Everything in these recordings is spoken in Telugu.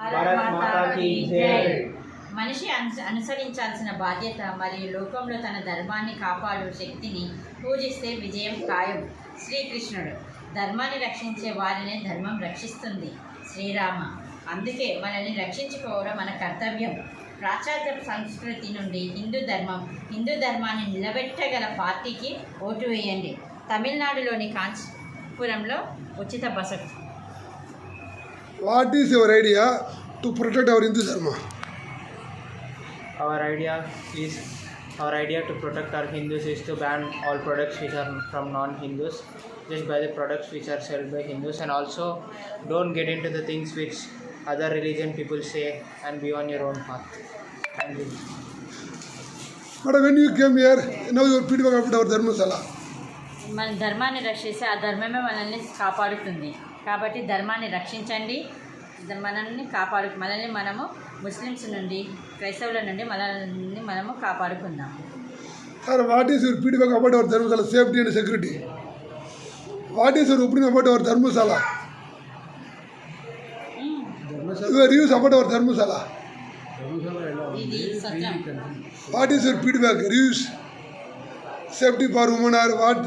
భారత్ మాతా కీ జై. మనిషి అనుసరించాల్సిన బాధ్యత మరియు లోకంలో తన ధర్మాన్ని కాపాడు శక్తిని పూజిస్తే విజయం ఖాయం. శ్రీకృష్ణుడు ధర్మాన్ని రక్షించే వారినే ధర్మం రక్షిస్తుంది. శ్రీరామ అందుకే మనల్ని రక్షించుకోవడం మన కర్తవ్యం. పాశ్చాత్య సంస్కృతి నుండి హిందూ ధర్మాన్ని నిలబెట్టగల పార్టీకి ఓటు వేయండి. తమిళనాడులోని కాంచీపురంలో ఉచిత bus. What is your idea to protect our Hindu Dharma? Our idea to protect our Hindus is to ban all products which are from non-Hindus. Just buy the products which are sold by Hindus, and also don't get into the things which other religion people say, and be on your own path. Thank you. But when you came here, now you are feedback about our Dharmasala. మన ధర్మాన్ని రక్షిస్తే ఆ ధర్మమే మనల్ని కాపాడుతుంది. కాబట్టి ధర్మాన్ని రక్షించండి, మనల్ని మనము ముస్లిమ్స్ నుండి, క్రైస్తవుల నుండి మనము కాపాడుకుందాం. Sir, what is your feedback about our Dharmasala safety and security? What is your opinion about our Dharmasala? Your views about our Dharmasala? ఇది సత్యం. What is your feedback, reviews? Safety for women or what?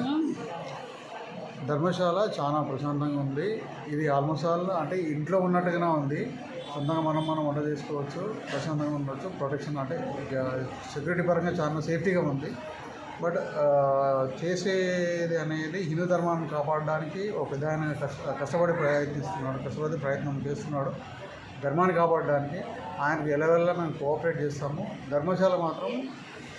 Dharamshala చాలా ప్రశాంతంగా ఉంది. ఇది ఆల్మోస్ట్ ఆల్ అంటే ఇంట్లో ఉన్నట్టుగానే ఉంది. సొంతంగా మనం వంట చేసుకోవచ్చు, ప్రశాంతంగా ఉండవచ్చు. ప్రొటెక్షన్ అంటే సెక్యూరిటీ పరంగా చాలా సేఫ్టీగా ఉంది. బట్ చేసేది అనేది హిందూ ధర్మాన్ని కాపాడడానికి ఒక పెద్ద ఆయన కష్టపడి ప్రయత్నం చేస్తున్నాడు. ధర్మాన్ని కాపాడడానికి ఆయనకు ఎలవెల్లా మేము కోఆపరేట్ చేస్తాము. ధర్మశాల మాత్రం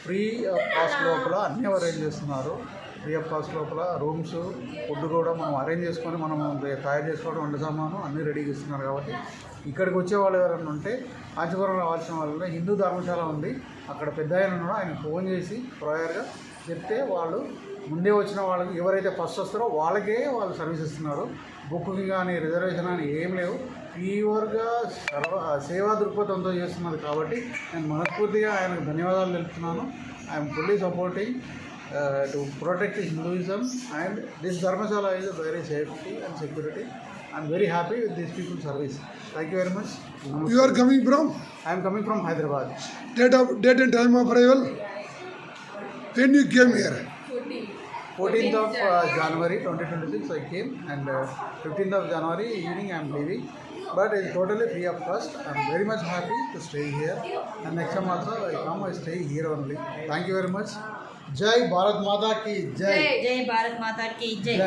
ఫ్రీ ఆఫ్ కాస్ట్ లోపల అన్నీ అరేంజ్ చేస్తున్నారు. ఫ్రీ ఆఫ్ కాస్ట్ లోపల రూమ్స్, ఫుడ్ కూడా మనం అరేంజ్ చేసుకొని మనం తయారు చేసుకోవడం, వంట సామాను అన్నీ రెడీ చేస్తున్నారు. కాబట్టి ఇక్కడికి వచ్చే వాళ్ళు ఎవరైనా ఉంటే కాంచీపురం రావాల్సిన వాళ్ళు హిందూ ధర్మశాల ఉంది, అక్కడ పెద్ద ఆయన ఉన్నాడో ఆయన ఫోన్ చేసి ప్రయర్గా చెప్తే వాళ్ళు ముందే వచ్చిన వాళ్ళకి ఎవరైతే ఫస్ట్ వస్తారో వాళ్ళకే వాళ్ళు సర్వీస్ ఇస్తున్నారు. బుకింగ్ కానీ రిజర్వేషన్ కానీ ఏం లేవు. ప్యూర్గా సేవా దృక్పథంతో చేస్తున్నారు. కాబట్టి నేను మనస్ఫూర్తిగా ఆయనకు ధన్యవాదాలు తెలుపుతున్నాను. I'm fully supporting to protect Hinduism, and this Dharmasala is a very safety and security. I am very happy with these people's service. Thank you very much. You are coming from? I am coming from Hyderabad. Date and time of arrival? When you came here? 14th of January 2026 I came, and 15th of January evening I am leaving. But it's totally free of cost. I am very much happy to stay here, and next time also I stay here only. Thank you very much. जय भारत माता की जय. जय भारत माता की जय.